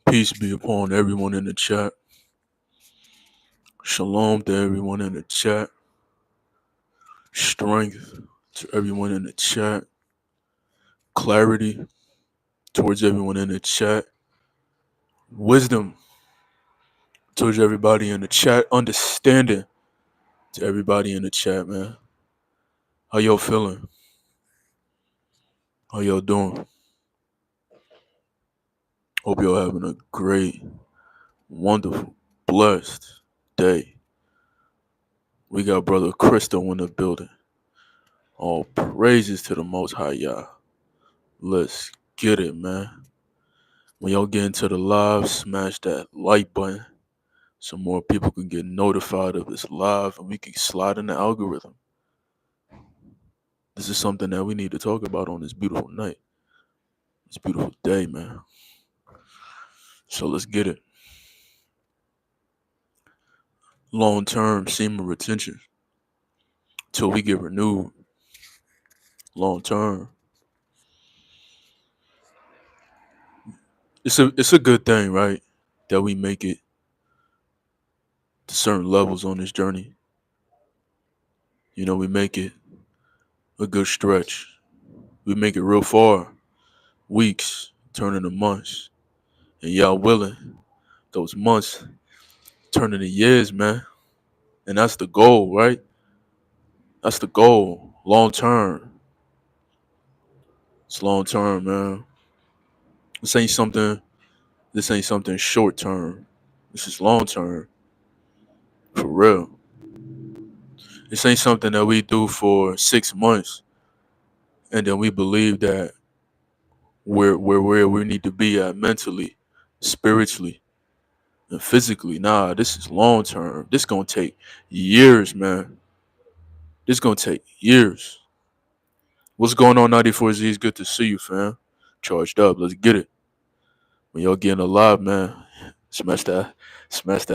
Peace be upon everyone in the chat. Shalom to everyone in the chat. Strength to everyone in the chat. Clarity towards everyone in the chat. Wisdom towards everybody in the chat. Understanding to everybody in the chat, man. How y'all feeling? How y'all doing? Hope y'all having a great, wonderful, blessed day. We got Brother Christo in the building. All praises to the Most High Yah. Let's get it, man. When y'all get into the live, smash that like button so more people can get notified of this live and we can slide in the algorithm. This is something that we need to talk about on this beautiful night. This beautiful day, man. So let's get it. Long-term semen retention till we get renewed. Long-term. It's a good thing, right? That we make it to certain levels on this journey. You know, we make it a good stretch. We make it real far. Weeks turn into months. And y'all willing, those months turn into years, man. And that's the goal, right? That's the goal. Long term. It's long term, man. This ain't something short term. This is long term. For real. This ain't something that we do for 6 months and then we believe that we're where we need to be at mentally, spiritually, and physically. Nah, this is long term. This gonna take years, man. This gonna take years. What's going on, 94Z? It's good to see you, fam. Charged up. Let's get it. When y'all getting alive, man, smash that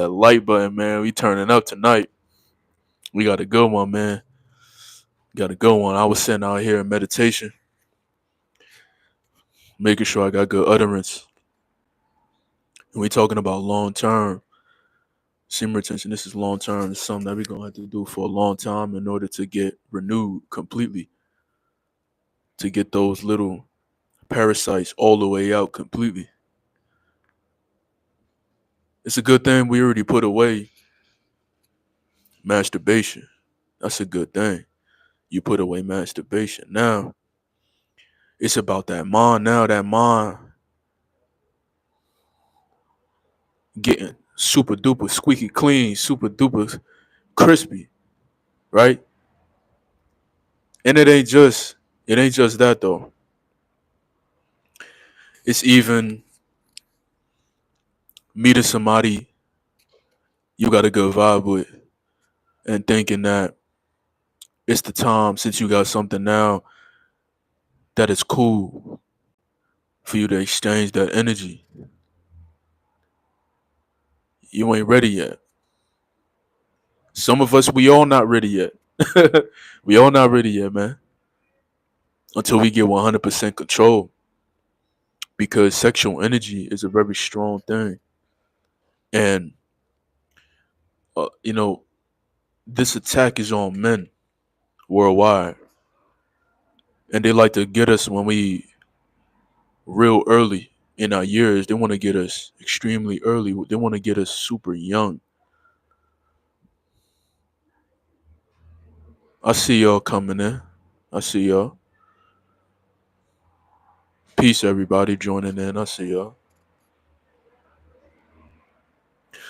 like button, man. We turning up tonight. We got a good one, man. Got a good one. I was sitting out here in meditation, making sure I got good utterance. And we talking about long term. Semen retention, this is long term. It's something that we're going to have to do for a long time in order to get renewed completely. To get those little parasites all the way out completely. It's a good thing we already put away masturbation. That's a good thing. You put away masturbation. Now, it's about that mind. Now that mind getting super duper squeaky clean, super duper crispy, right? And it ain't just that though. It's even meeting somebody you got a good vibe with and thinking that it's the time since you got something now that it's cool for you to exchange that energy. You ain't ready yet. Some of us, we all not ready yet. We all not ready yet, man. Until we get 100% control. Because sexual energy is a very strong thing. And, you know, this attack is on men worldwide. And they like to get us when we real early in our years. They want to get us extremely early. They want to get us super young. I see y'all coming in. I see y'all. Peace, everybody joining in. I see y'all.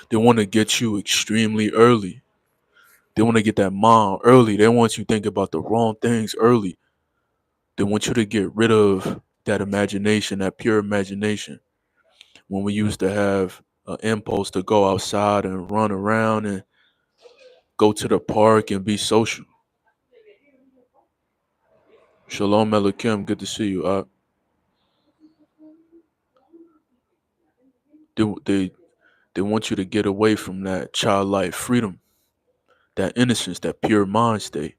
They want to get you extremely early. They want to get that mind early. They want you to think about the wrong things early. They want you to get rid of that imagination, that pure imagination. When we used to have an impulse to go outside and run around and go to the park and be social. Shalom, Kim. Good to see you. They they want you to get away from that childlike freedom, that innocence, that pure mind state.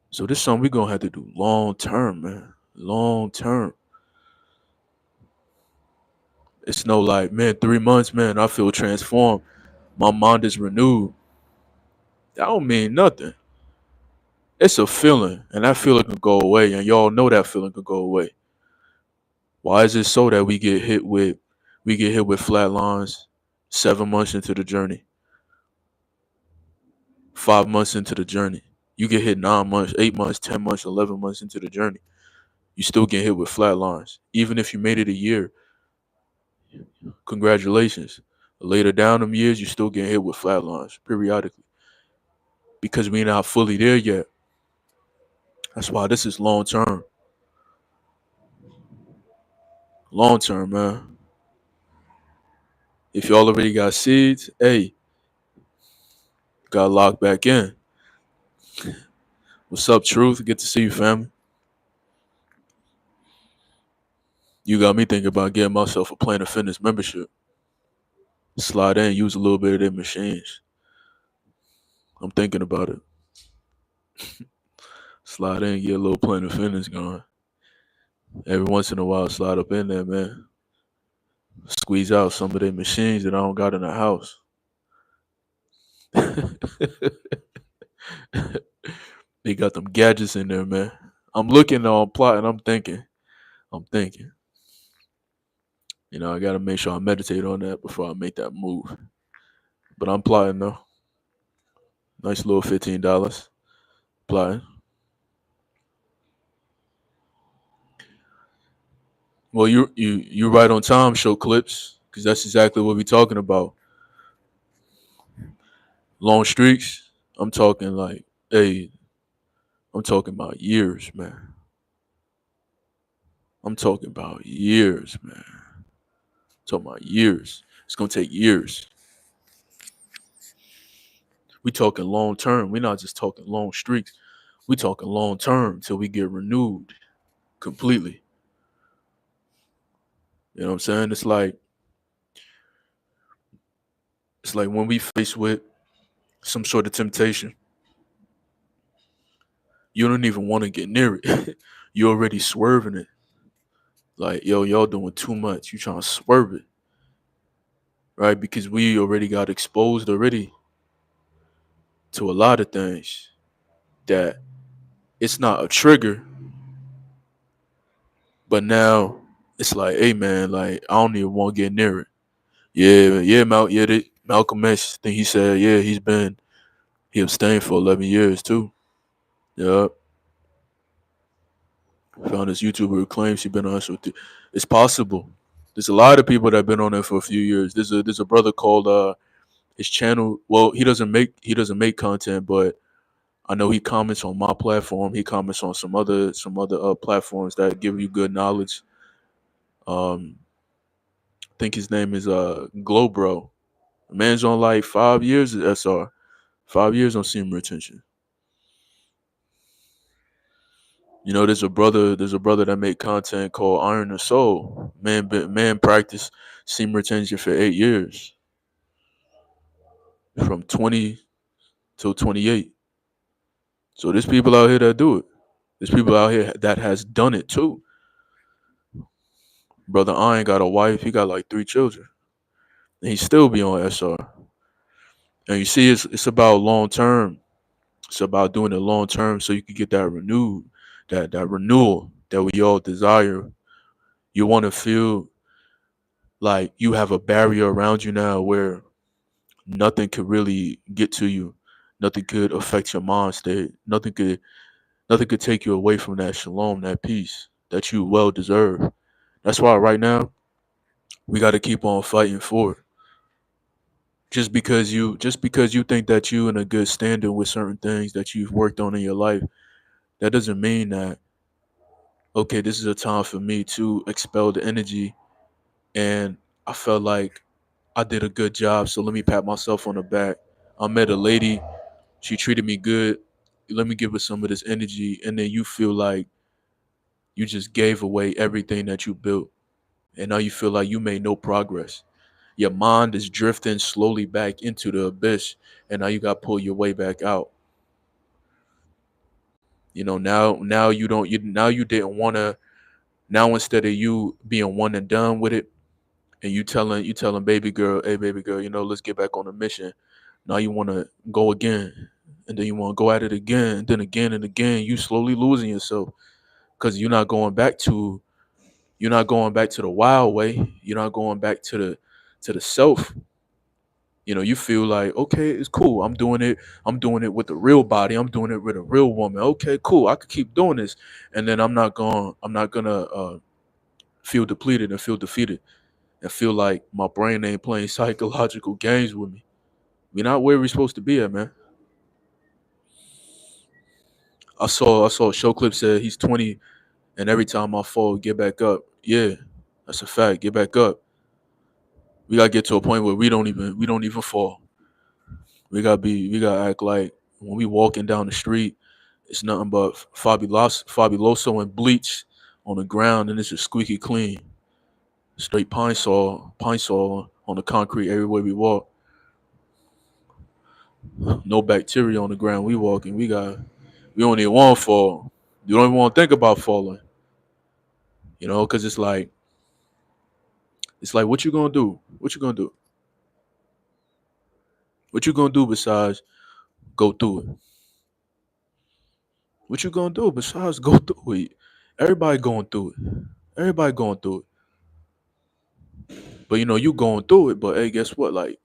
So this is something we're gonna have to do long term, man. Long term. It's no like, man, 3 months, man, I feel transformed. My mind is renewed. That don't mean nothing. It's a feeling, and that feeling can go away, and y'all know that feeling can go away. Why is it so that we get hit with flat lines 7 months into the journey, 5 months into the journey? You get hit 9 months, 8 months, 10 months, 11 months into the journey. You still get hit with flat lines. Even if you made it a year, congratulations. Later down them years, you still get hit with flat lines periodically because we're not fully there yet. That's why this is long term. Long term, man. If y'all already got seeds, hey, got locked back in. What's up, Truth? Good to see you, family. You got me thinking about getting myself a Planet Fitness membership. Slide in, use a little bit of their machines. I'm thinking about it. Slide in, get a little Planet Fitness going. Every once in a while, slide up in there, man. Squeeze out some of their machines that I don't got in the house. They got them gadgets in there, man. I'm looking on plotting. I'm thinking. I gotta make sure I meditate on that before I make that move. But I'm plotting though. Nice little $15. Plotting. Well, you right on time. Show clips because that's exactly what we're talking about. Long streaks. I'm talking like, hey, I'm talking about years, man. I'm talking about years, man. Talking about years. It's gonna take years. We talking long term. We're not just talking long streaks. We talking long term till we get renewed completely. You know what I'm saying? It's like when we face with some sort of temptation, you don't even want to get near it. You already swerving it. Like, yo, y'all doing too much. You trying to swerve it, right? Because we already got exposed already to a lot of things that it's not a trigger, but now it's like, hey man, like I don't even want to get near it. Yeah, yeah, Malcolm X, I think he said, yeah, he abstained for 11 years too. Yup. Found this YouTuber who claims he been on it for it's possible. There's a lot of people that have been on it for a few years. There's a brother called his channel. Well, he doesn't make content, but I know he comments on my platform. He comments on some other platforms that give you good knowledge. Um, I think his name is Globro. The man's on like 5 years at SR, 5 years on semen retention. There's a brother that make content called Iron and Soul. Man practiced semen retention for 8 years, from 20 till 28. So there's people out here that do it. There's people out here that has done it too. Brother Iron got a wife. He got like 3 children, and he still be on SR. And you see, it's about long term. It's about doing it long term so you can get that renewal that we all desire. You want to feel like you have a barrier around you now where nothing could really get to you. Nothing could affect your mind state. Nothing could take you away from that shalom, that peace that you well deserve. That's why right now we got to keep on fighting for it. Just because you think that you in a good standing with certain things that you've worked on in your life, that doesn't mean that, okay, this is a time for me to expel the energy, and I felt like I did a good job, so let me pat myself on the back. I met a lady, she treated me good. Let me give her some of this energy, and then you feel like you just gave away everything that you built, and now you feel like you made no progress. Your mind is drifting slowly back into the abyss, and now you got to pull your way back out. Now you don't you now you didn't want to. Now instead of you being one and done with it, and you telling baby girl, hey baby girl, let's get back on the mission. Now you want to go again, and then you want to go at it again, and then again and again. You slowly losing yourself because you're not going back to the wild way. You're not going back to the self. You feel like, okay, it's cool. I'm doing it with a real body. I'm doing it with a real woman. Okay, cool. I could keep doing this, and then I'm not gonna feel depleted and feel defeated and feel like my brain ain't playing psychological games with me. We're not where we're supposed to be at, man. I saw a show clip said he's 20, and every time I fall, get back up. Yeah, that's a fact. Get back up. We gotta get to a point where we don't even fall. We gotta act like when we walking down the street, it's nothing but fabuloso and bleach on the ground, and it's just squeaky clean. Straight pine saw on the concrete everywhere we walk. No bacteria on the ground. We walking. We don't even want to fall. You don't even want to think about falling. Because it's like what you gonna do? What you gonna do? What you gonna do besides go through it? What you gonna do besides go through it? Everybody going through it. Everybody going through it. But you going through it. But hey, guess what? Like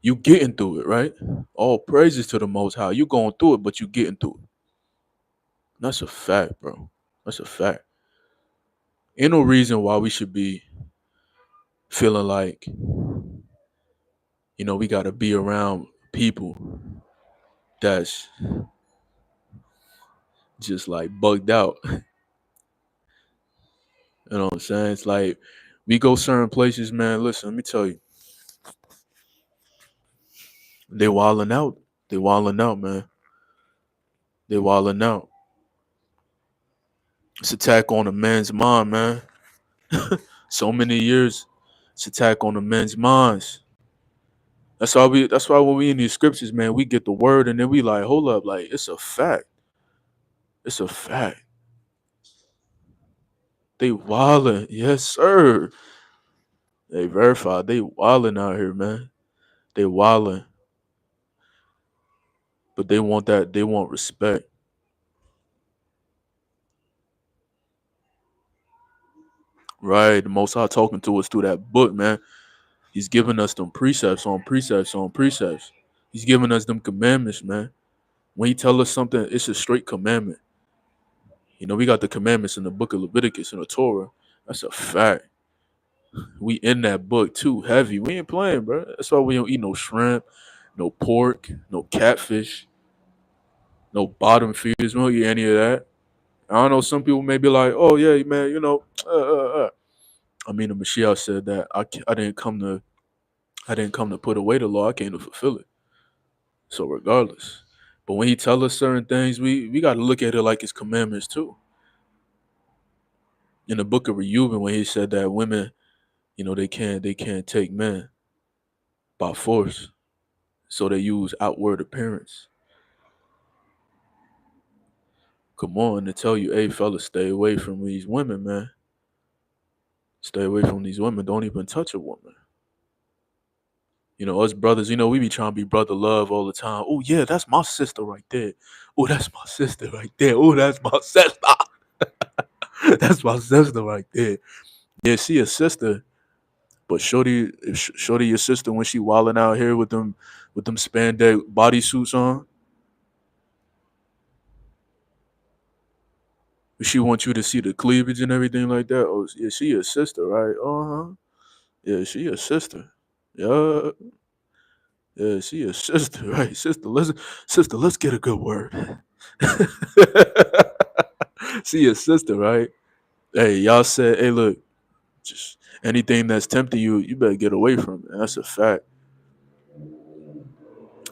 you getting through it, right? All praises to the Most High. You going through it, but you getting through it. That's a fact, bro. That's a fact. Ain't no reason why we should be feeling like we got to be around people that's just like bugged out. You know what I'm saying? It's like we go certain places, man. Listen, let me tell you, they wilding out. They wilding out, man. They wilding out. It's attack on a man's mind, man. So many years, it's attack on the men's minds. That's why when we in these scriptures, man, we get the word and then we like, hold up, like it's a fact. It's a fact. They wildin', yes, sir. They verified. They wildin' out here, man. They wildin', but they want that. They want respect, right? The Most High talking to us through that book, man. He's giving us them precepts on precepts on precepts. He's giving us them commandments, man. When he tell us something, it's a straight commandment. We got the commandments in the book of Leviticus and the Torah. That's a fact. We in that book too, heavy. We ain't playing, bro. That's why we don't eat no shrimp, no pork, no catfish, no bottom feeders. We don't eat any of that. I don't know. Some people may be like, "Oh yeah, man, I mean, the Mashiach said that I didn't come to put away the law. I came to fulfill it. So regardless, but when he tell us certain things, we got to look at it like his commandments too. In the book of Reuben, when he said that women, they can't take men by force, so they use outward appearance. Come on, to tell you, hey fellas, stay away from these women, man. Stay away from these women. Don't even touch a woman. Us brothers, we be trying to be brother love all the time. Oh yeah, that's my sister right there. Oh, that's my sister right there. Oh, that's my sister. That's my sister right there. Yeah, she a sister, but shorty your sister when she wilding out here with them spandex bodysuits on. She wants you to see the cleavage and everything like that. Oh yeah, she a sister, right? Uh huh. Yeah, she a sister. Yeah, yeah, she a sister, right? Sister, let's get a good word. She a sister, right? Hey, y'all said, hey, look, just anything that's tempting you, you better get away from it. That's a fact.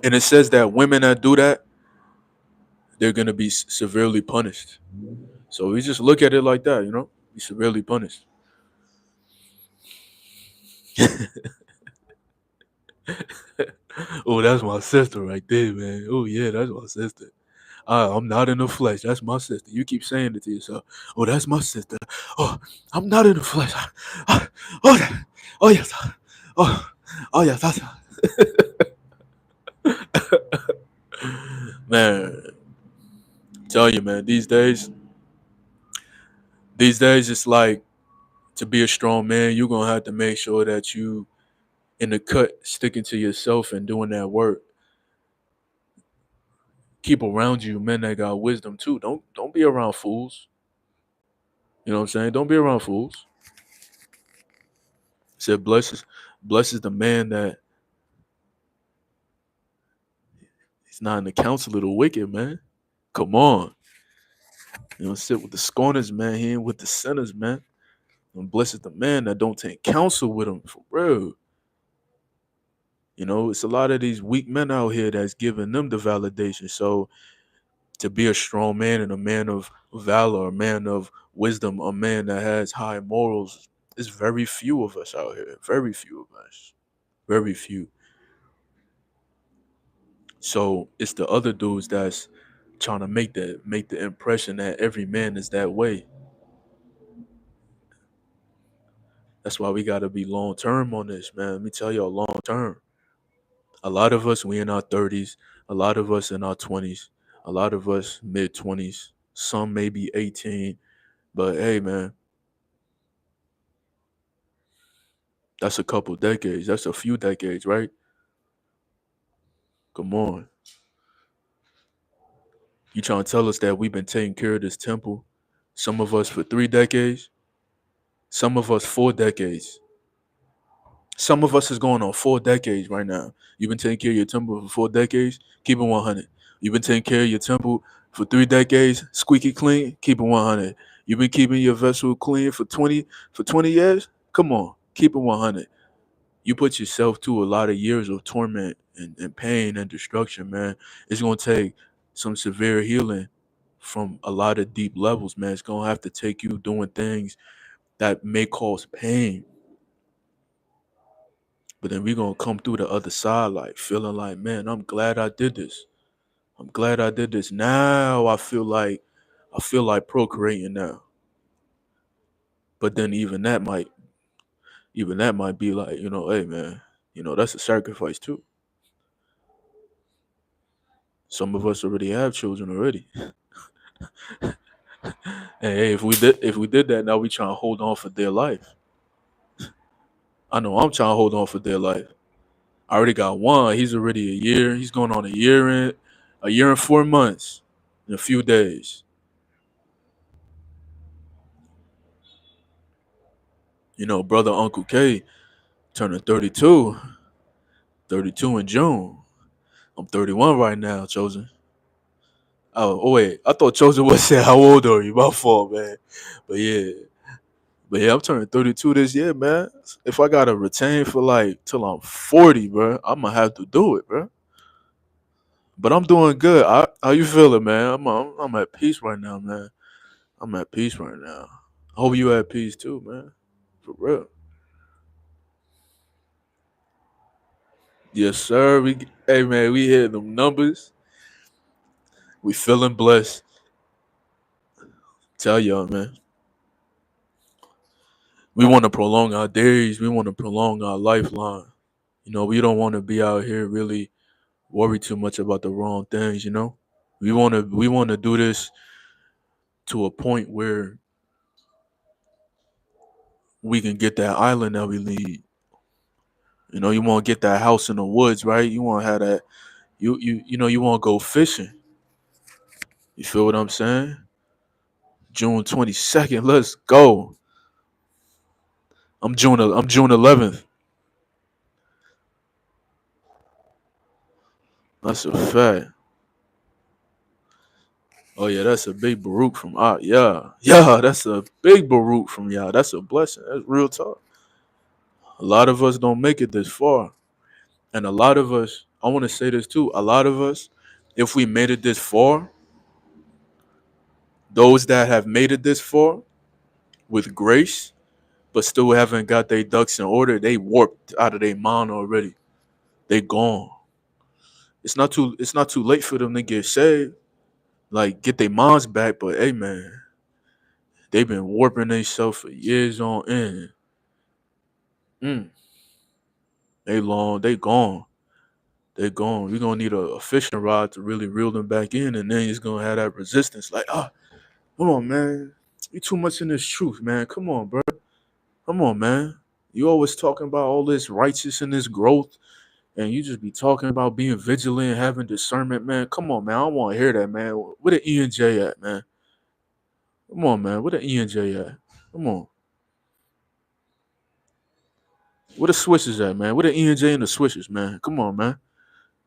And it says that women that do that, they're gonna be severely punished. So we just look at it like that, be severely punished. Oh, that's my sister right there, man. Oh yeah, that's my sister. I'm not in the flesh. That's my sister. You keep saying it to yourself. Oh, that's my sister. Oh, I'm not in the flesh. Oh, oh, oh yes. Oh, oh yes. That's, man, tell you, man. These days, it's like to be a strong man. You're gonna have to make sure that you in the cut, sticking to yourself and doing that work. Keep around you men that got wisdom too. Don't be around fools. You know what I'm saying? Don't be around fools. It said blesses the man that he's not in the counsel of the wicked, man. Come on. You know, sit with the scorners, man. He ain't with the sinners, man. And blesses the man that don't take counsel with him for real. You know, it's a lot of these weak men out here that's giving them the validation. So to be a strong man and a man of valor, a man of wisdom, a man that has high morals, there's very few of us out here. Very few of us. Very few. So it's the other dudes that's trying to make the impression that every man is that way. That's why we gotta be long term on this, man. Let me tell y'all, long term. A lot of us we in our 30s, a lot of us in our 20s, a lot of us mid 20s, some maybe 18. But hey, man, that's a couple decades. That's a few decades, right? Come on. You trying to tell us that we've been taking care of this temple? Some of us for 3 decades, some of us 4 decades. Some of us is going on 4 decades right now. You've been taking care of your temple for 4 decades, keep it 100. You've been taking care of your temple for 3 decades, squeaky clean, keep it 100. You've been keeping your vessel clean for 20 years. Come on, keep it 100. You put yourself through a lot of years of torment and pain and destruction, man. It's gonna take some severe healing from a lot of deep levels, man. It's gonna have to take you doing things that may cause pain, but then we're gonna come through the other side like feeling like, man, I'm glad I did this. I'm glad I did this. Now I feel like procreating now. But then even that might be like, hey man, that's a sacrifice too. Some of us already have children already. Hey, if we did that, now we trying to hold on for their life. I know I'm trying to hold on for their life. I already got one. He's already a year. He's going on a year and 4 months in a few days. Brother UncleK turning 32, 32 in June. I'm 31 right now, Chosen. Oh wait, I thought Chosen was saying how old are you? My fault, man. But yeah, I'm turning 32 this year, man. If I gotta retain for like till I'm 40, bro, I'm gonna have to do it, bro. But I'm doing good. How you feeling, man? I'm at peace right now, man. I'm at peace right now. I hope you at peace too, man. For real. Yes, sir. Hey man, we hit them numbers. We feeling blessed. Tell y'all, man. We want to prolong our days. We want to prolong our lifeline. We don't want to be out here really worry too much about the wrong things. We want to do this to a point where we can get that island that we need. You want to get that house in the woods, right? You want to have that. You want to go fishing. You feel what I'm saying? June 22nd. Let's go. I'm June 11th. That's a fact. Oh yeah, that's a big Baruch from yeah. Yeah, that's a big Baruch from y'all. That's a blessing. That's real talk. A lot of us don't make it this far. And a lot of us, I want to say this too, a lot of us, if we made it this far, those that have made it this far with grace, but still haven't got their ducks in order, they warped out of their mind already. They gone. It's not too late for them to get saved. like get their minds back. But hey, man, they've been warping themselves for years on end. Mm, they long, they gone. They gone. We're gonna need a fishing rod to really reel them back in, and then it's gonna have that resistance. Like, come on, man. You too much in this truth, man. Come on, bro. Come on, man. You always talking about all this righteousness and this growth, and you just be talking about being vigilant, having discernment, man. Come on, man. I don't want to hear that, man. Where the E and J at, man? Come on, man. Where the E and J at? Come on. Where the switches at, man? Where the E and J and the switches, man? Come on, man.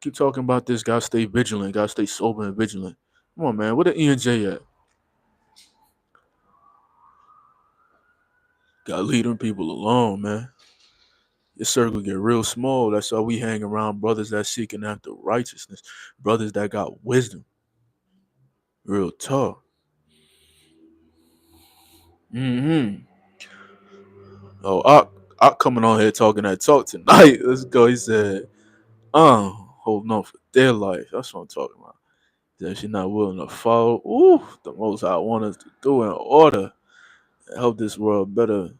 Keep talking about this. Gotta stay vigilant. Gotta stay sober and vigilant. Come on, man. Where the E and J at? Gotta leave them people alone, man. Your circle get real small. That's why we hang around brothers that seeking after righteousness, brothers that got wisdom. Real talk. Mm-hmm. Oh, I coming on here talking that talk tonight. Let's go. He said, holding on for their life. That's what I'm talking about. That she not willing to follow. Ooh, the most I want us to do in order to help this world better.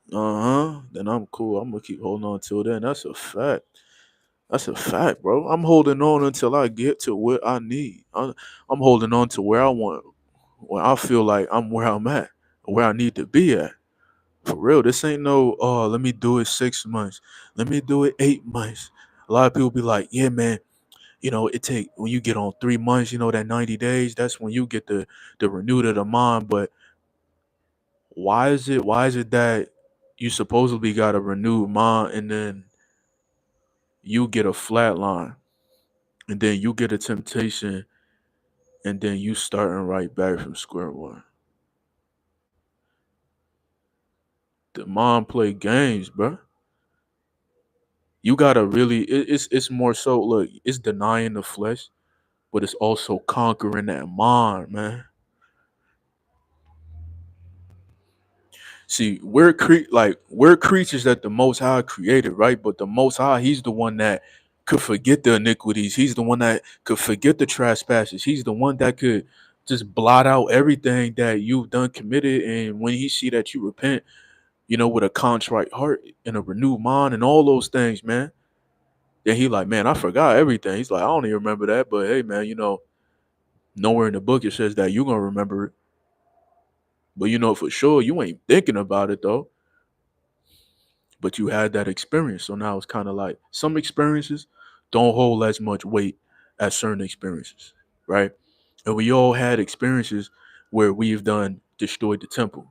Then I'm cool. I'm gonna keep holding on till then. That's a fact. That's a fact, bro. I'm holding on until I get to what I need. I'm holding on to where I want, where I feel like I'm where I'm at, where I need to be at. For real, this ain't no, oh, let me do it 6 months. Let me do it 8 months. A lot of people be like, yeah, man, it take when you get on 3 months, that 90 days, that's when you get the renewed of the mind. But why is it that you supposedly got a renewed mind and then you get a flat line and then you get a temptation and then you starting right back from square one? The mind play games, bro. You gotta really it's more so, look, it's denying the flesh, but it's also conquering that mind, man. See, we're creatures that the Most High created, right? But the Most High, He's the one that could forget the iniquities. He's the one that could forget the trespasses. He's the one that could just blot out everything that you've done committed. And when He see that you repent, with a contrite heart and a renewed mind and all those things, man, then He like, man, I forgot everything. He's like, I don't even remember that, but hey, man, nowhere in the book it says that you're gonna remember it. But for sure you ain't thinking about it though. But you had that experience. So now it's kind of like some experiences don't hold as much weight as certain experiences, right? And we all had experiences where we've done destroyed the temple.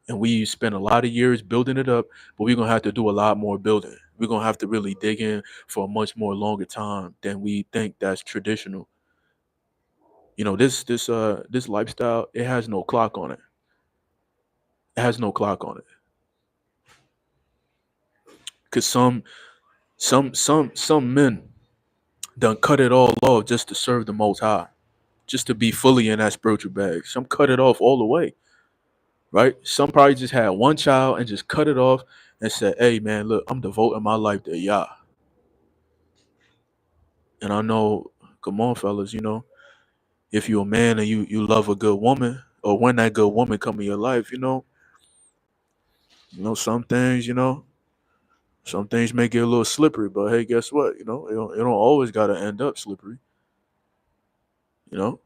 And we spent a lot of years building it up, but we're gonna have to do a lot more building. We're gonna have to really dig in for a much more longer time than we think that's traditional. This lifestyle, it has no clock on it. It has no clock on it. Cause some men done cut it all off just to serve the Most High, just to be fully in that spiritual bag. Some cut it off all the way, right? Some probably just had one child and just cut it off and said, "Hey, man, look, I'm devoting my life to Yah." And I know, come on, fellas, if you're a man and you love a good woman, or when that good woman come in your life, some things, some things may get a little slippery. But hey, guess what? It don't always gotta end up slippery. You know,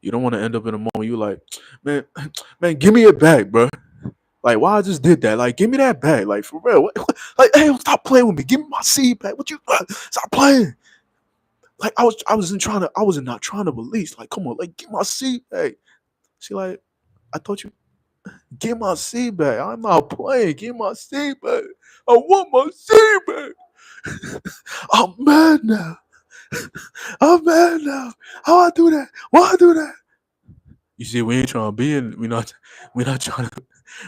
you don't want to end up in a moment you like, man, man, give me it back, bro. Like, why I just did that? Like, give me that back. Like, for real. Like, hey, stop playing with me. Give me my seed back. What you stop playing? Like, I wasn't not trying to release. Like, come on, like, give my seed back. She like, I thought you give my seed back. I'm not playing. Give my seed back. I want my seed back. I'm mad now. I'm mad now. How I do that? Why I do that? You see, we ain't trying to be in. We're not trying to.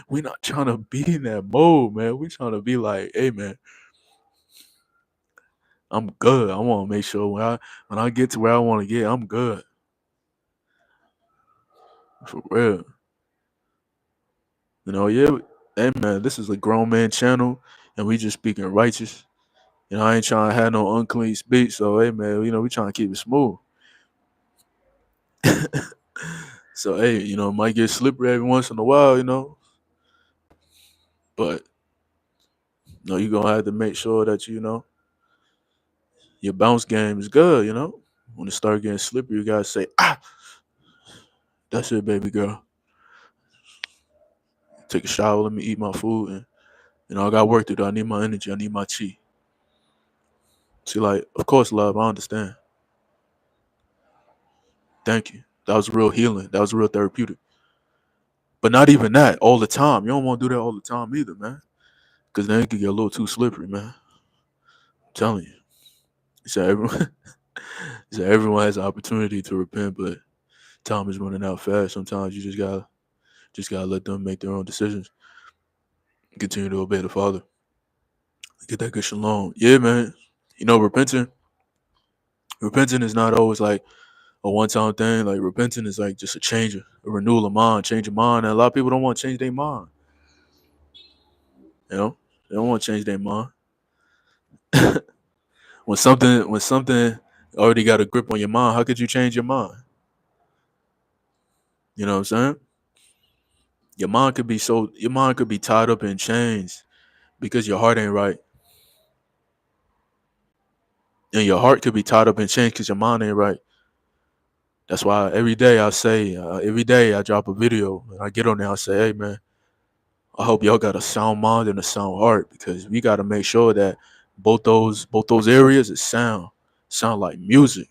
We're not trying to be in that mode, man. We're trying to be like, hey, man, I'm good. I want to make sure when I get to where I want to get, I'm good. For real. Yeah. Hey, man, this is a grown man channel, and we just speaking righteous. I ain't trying to have no unclean speech. So, hey, man, we trying to keep it smooth. So hey, it might get slippery every once in a while, but you're gonna have to make sure that your bounce game is good. When it start getting slippery, you gotta say, that's it, baby girl. Take a shower, let me eat my food, and I got work to do. I need my energy, I need my chi. She like, of course, love, I understand. Thank you. That was real healing. That was real therapeutic. But not even that all the time. You don't want to do that all the time either, man. Because then it could get a little too slippery, man. I'm telling you. So everyone, so everyone has an opportunity to repent, but time is running out fast. Sometimes you just gotta let them make their own decisions. Continue to obey the Father. Get that good shalom. Yeah, man. Repenting is not always like a one time thing. Like repenting is like just a renewal of mind, change of mind. And a lot of people don't want to change their mind. You know, they don't want to change their mind. When something already got a grip on your mind, how could you change your mind? You know what I'm saying? Your mind could be tied up in chains because your heart ain't right. And your heart could be tied up in chains because your mind ain't right. That's why every day I drop a video and I get on there, I say, hey man, I hope y'all got a sound mind and a sound heart because we gotta make sure that both those areas is sound like music,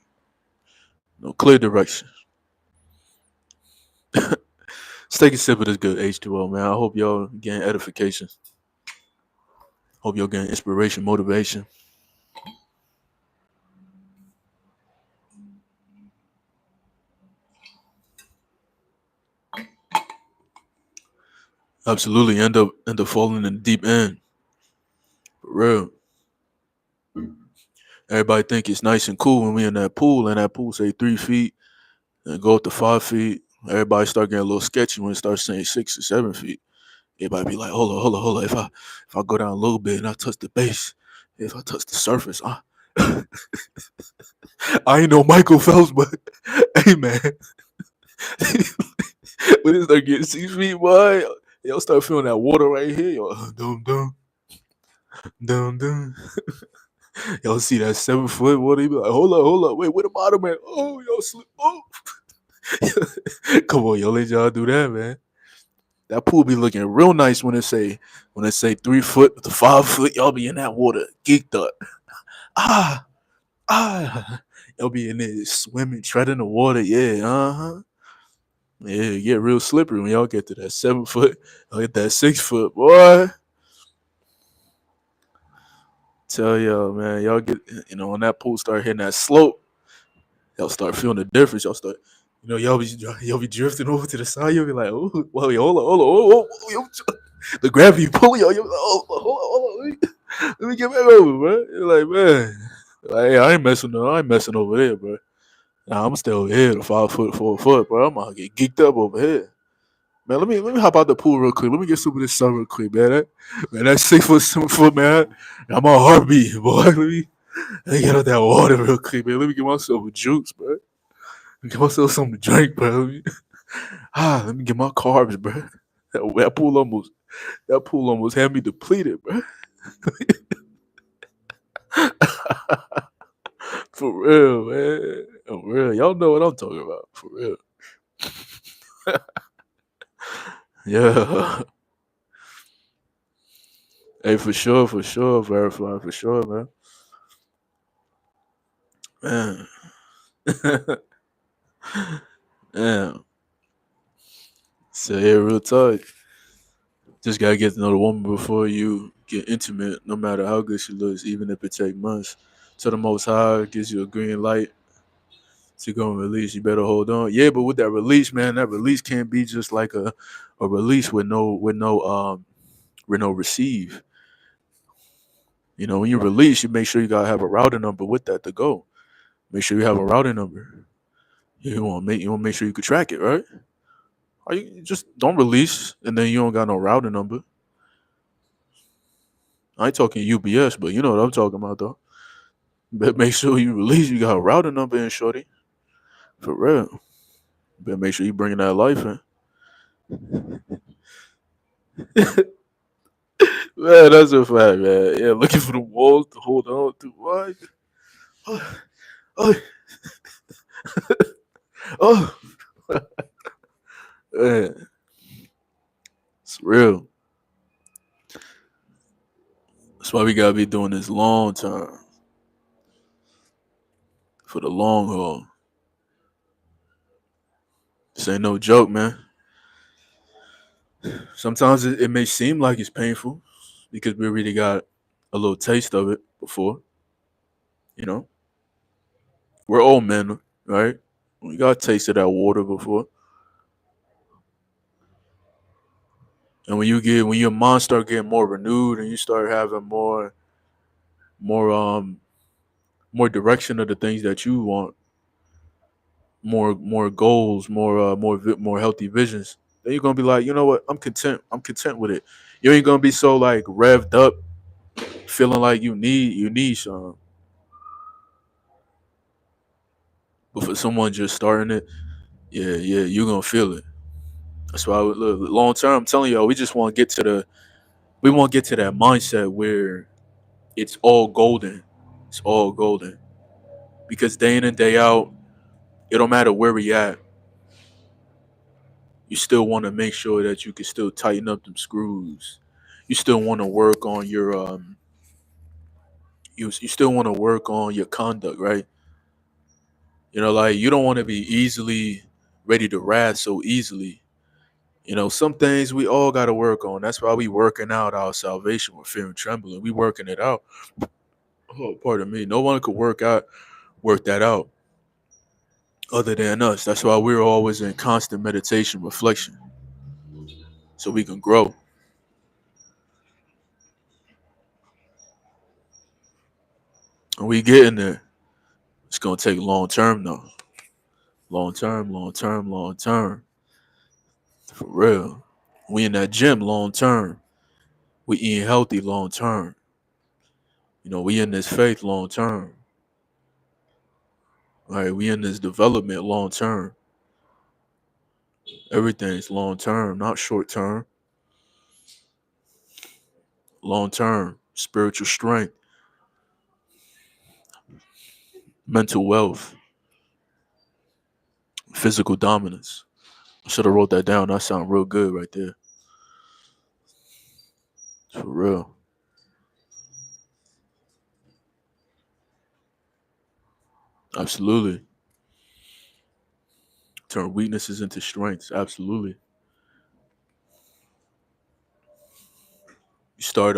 no clear direction. Let's take a sip of this good H2O, man. I hope y'all getting edification. Hope y'all getting inspiration, motivation. Absolutely end up falling in the deep end. For real. Everybody think it's nice and cool when we in that pool and that pool say 3 feet and go up to 5 feet. Everybody start getting a little sketchy when it starts saying 6 or 7 feet. Everybody be like, hold on. If I go down a little bit and I touch the base, if I touch the surface, I ain't no Michael Phelps, but hey man, when it start getting 6 feet, boy, y'all start feeling that water right here. Y'all, dum dum dum dum. Y'all see that 7 foot water? You be like, hold up, wait, where the bottom at? Oh, y'all slip. Oh, come on, y'all let y'all do that, man. That pool be looking real nice when it say 3 foot to 5 foot. Y'all be in that water, geeked up. Ah, y'all be in there swimming, treading the water. Yeah, yeah. It get real slippery when y'all get to that 7 foot. Y'all get that 6 foot, boy. Tell y'all, man, y'all get when that pool start hitting that slope, y'all start feeling the difference. Y'all be drifting over to the side. You'll be like, oh, wait, hold on. The gravity pulling y'all. You'll be like, oh, hold on. Let me get back over, bro. You're like, man, like, hey, I ain't messing over there, bro. Nah, I'm still over here, the 5 foot, 4 foot, bro. I'm gonna get geeked up over here. Man, let me hop out the pool real quick. Let me get some of this sun real quick, man. That 6 foot, 7 foot, man. I'm on heartbeat, boy. Let me get out that water real quick, man. Let me get myself a juice, bro. Let me get myself something to drink, bro. Let me get my carbs, bro. That pool almost had me depleted, bro. For real, man. For real. Y'all know what I'm talking about. For real. Yeah. Hey, for sure, verify, for sure, man. Man. Damn. So yeah, real talk. Just gotta get to know the woman before you get intimate, no matter how good she looks, even if it take months. So the most high gives you a green light to go and release. You better hold on. Yeah, but with that release, man, that release can't be just like a release with no receive. When you release, you make sure you gotta have a routing number with that to go. Make sure you have a routing number. You want to make sure you can track it, right? Or you just don't release and then you don't got no routing number. I ain't talking UBS, but you know what I'm talking about though. But make sure you release. You got a routing number in, shorty. For real. Better make sure you bringing that life in. Man, that's a fact, man. Yeah, looking for the walls to hold on to. What? Oh, oh, oh. Man, it's real. That's why we gotta be doing this long term for the long haul. This ain't no joke, man. Sometimes it may seem like it's painful because we already got a little taste of it before. You know, we're old men, right? We got a taste of that water before, and when your mind start getting more renewed and you start having more more direction of the things that you want, more goals, more healthy visions, then you're gonna be like, you know what, I'm content. I'm content with it. You ain't gonna be so like revved up, feeling like you need some. But for someone just starting it, yeah, you're gonna feel it. That's why look, long term, I'm telling y'all, we want to get to that mindset where it's all golden. It's all golden because day in and day out, it don't matter where we at. You still want to make sure that you can still tighten up them screws. You still want to work on your you still want to work on your conduct, right? You know, like you don't want to be easily ready to rad so easily. You know, some things we all got to work on. That's why we working out our salvation with fear and trembling. We working it out. Oh, pardon me. No one could work that out other than us. That's why we're always in constant meditation, reflection, so we can grow. And we getting there. It's gonna take long term though. Long term, long term, long term. For real. We in that gym long term. We eating healthy long term. You know, we in this faith long term. All right, we in this development long term. Everything's long term, not short term. Long term. Spiritual strength, mental wealth, physical dominance. I should have wrote that down. That sound real good right there. For real. Absolutely. Turn weaknesses into strengths. Absolutely. You start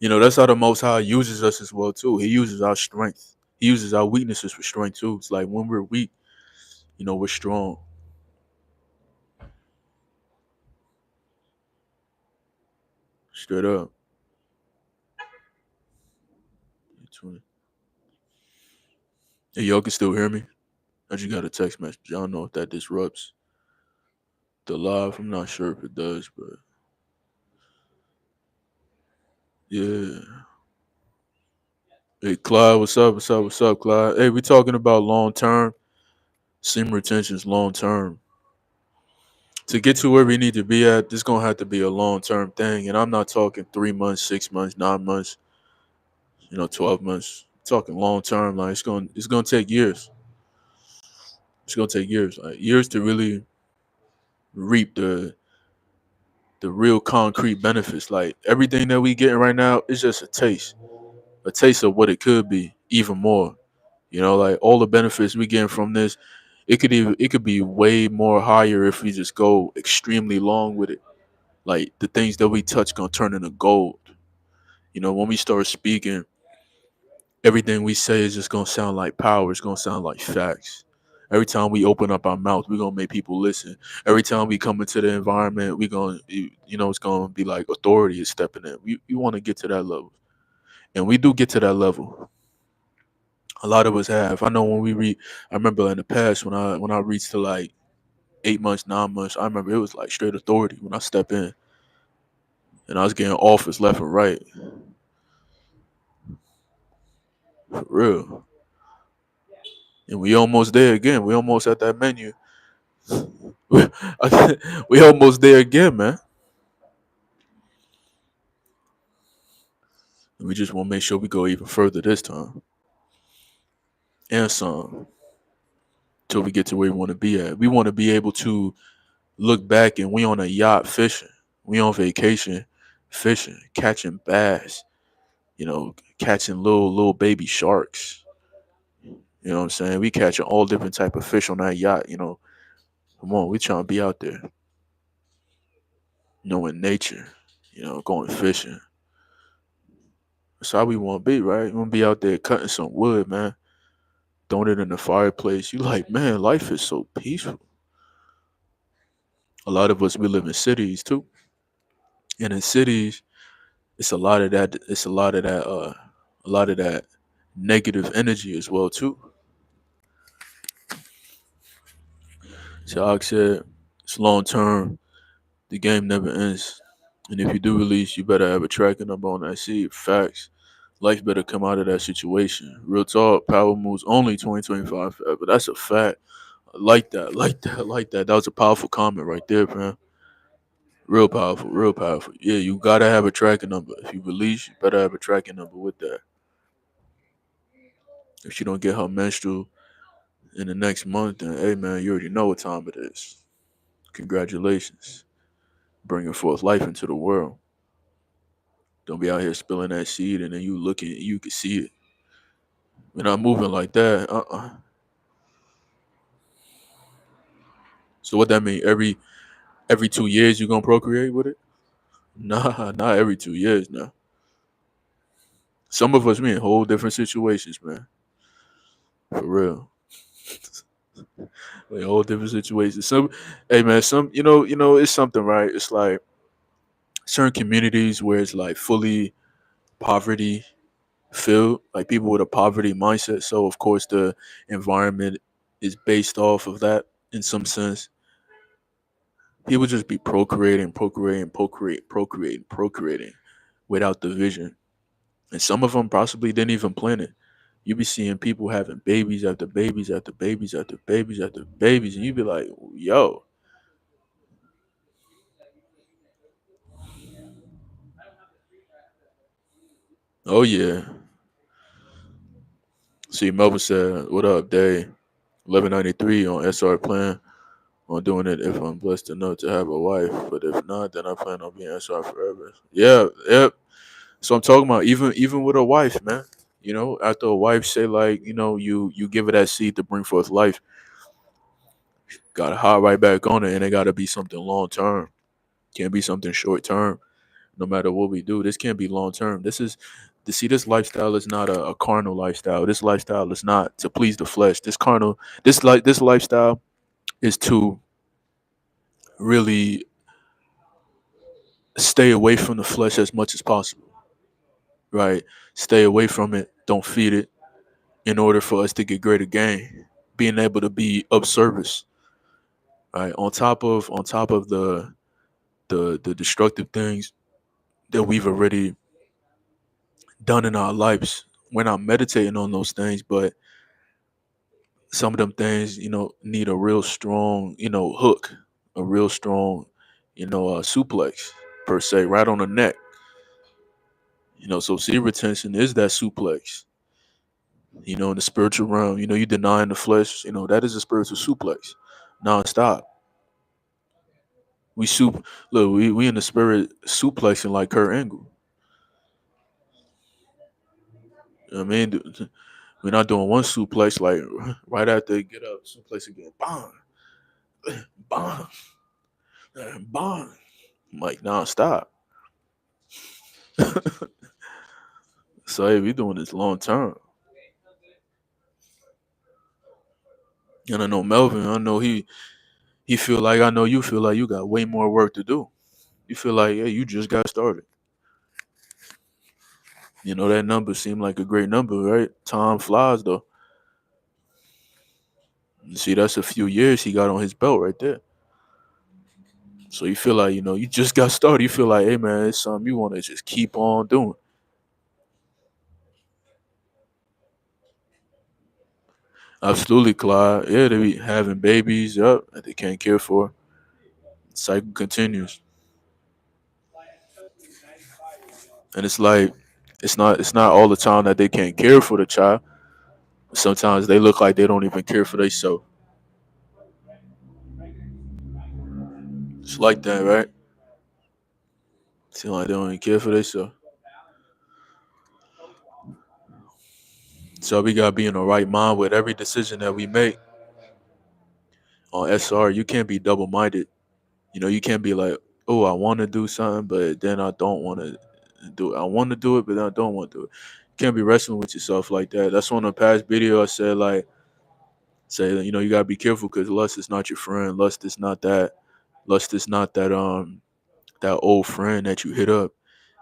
that's how the most high uses us as well too. He uses our strength. He uses our weaknesses for strength too. It's like when we're weak, we're strong. Straight up. Hey, y'all can still hear me? I just got a text message. I don't know if that disrupts the live. I'm not sure if it does, but yeah. Hey, Clyde, what's up? What's up? What's up, Clyde? Hey, we talking about long term. Seam retention's long term. To get to where we need to be at, this gonna have to be a long term thing. And I'm not talking 3 months, 6 months, 9 months, 12 months. I'm talking long term. Like it's gonna take years. It's gonna take years. Like years to really reap the real concrete benefits. Like everything that we getting right now is just a taste of what it could be, even more. Like all the benefits we getting from this, it could be way more higher if we just go extremely long with it. Like the things that we touch gonna turn into gold. When we start speaking, everything we say is just gonna sound like power. It's gonna sound like facts. Every time we open up our mouth, we're gonna make people listen. Every time we come into the environment, it's gonna be like authority is stepping in. We want to get to that level, and we do get to that level. A lot of us have. I know when I remember in the past when I reached to like 8 months, 9 months. I remember it was like straight authority when I step in, and I was getting offers left and right. For real. And we almost there again. We almost at that menu. we we almost there again, man. And we just want to make sure we go even further this time and some till we get to where we want to be at. We want to be able to look back and we on a yacht fishing. We on vacation fishing, catching bass, catching little baby sharks. You know what I'm saying? We catching all different type of fish on that yacht. Come on, we trying to be out there, knowing nature, going fishing. That's how we want to be, right? We want to be out there cutting some wood, man, throwing it in the fireplace. You like, man, life is so peaceful. A lot of us, we live in cities too, and in cities, it's a lot of that. It's a lot of that negative energy as well too. So like I said, it's long term. The game never ends, and if you do release, you better have a tracking number on that seed. Facts. Life better come out of that situation. Real talk. Power moves only 2025 forever. That's a fact. I like that. Like that. Like that. That was a powerful comment right there, man. Real powerful. Real powerful. Yeah, you gotta have a tracking number. If you release, you better have a tracking number with that. If she don't get her menstrual in the next month, then hey man, you already know what time it is. Congratulations, bringing forth life into the world. Don't be out here spilling that seed and then you looking, you can see it. We're not moving like that. So what that mean? Every 2 years you gonna procreate with it? Nah, not every 2 years. Now, some of us we in whole different situations, man. For real, like whole different situations. Some, hey man, some it's something, right? It's like certain communities where it's like fully poverty filled, like people with a poverty mindset. So of course the environment is based off of that in some sense. People just be procreating without the vision. And some of them possibly didn't even plan it. You be seeing people having babies after babies after babies after babies after babies, and you be like, yo, oh yeah. See, Melvin said, what up, Day? 1193 on SR plan on doing it if I'm blessed enough to have a wife. But if not, then I plan on being SR forever. Yeah, yep. So I'm talking about even with a wife, man. After a wife say like, you give her that seed to bring forth life, gotta hop right back on it, and it gotta be something long term. Can't be something short term. No matter what we do, this can't be long term. This lifestyle is not a carnal lifestyle. This lifestyle is not to please the flesh. This lifestyle is to really stay away from the flesh as much as possible. Right? Stay away from it. Don't feed it in order for us to get greater gain. Being able to be of service. Right? On top of the destructive things that we've already done in our lives. We're not meditating on those things, but some of them things, need a real strong, hook, a real strong, suplex per se, right on the neck. So seed retention is that suplex. In the spiritual realm, you denying the flesh, that is a spiritual suplex, non-stop. We we in the spirit suplexing like Kurt Angle. You know what I mean? We're not doing one suplex like right after they get up, suplex again, bang, bang, bang, like non-stop. So hey, we doing this long term. And I know Melvin, I know he feel like I know you feel like you got way more work to do. You feel like, hey, you just got started. That number seemed like a great number, right? Time flies though. You see, that's a few years he got on his belt right there. So you feel like, you just got started. You feel like, hey man, it's something you want to just keep on doing. Absolutely, Clyde. Yeah, they be having babies, yup, that they can't care for. Cycle continues. And it's like it's not all the time that they can't care for the child. Sometimes they look like they don't even care for themselves. It's like that, right? Seem like they don't even care for themselves. So we gotta be in the right mind with every decision that we make on SR. You can't be double minded. You can't be like, oh, I want to do something, but then I don't want to do it. I want to do it, but then I don't want to do it. You can't be wrestling with yourself like that. That's one of the past video I said, like, say, you gotta be careful because lust is not your friend. Lust is not that. Lust is not that old friend that you hit up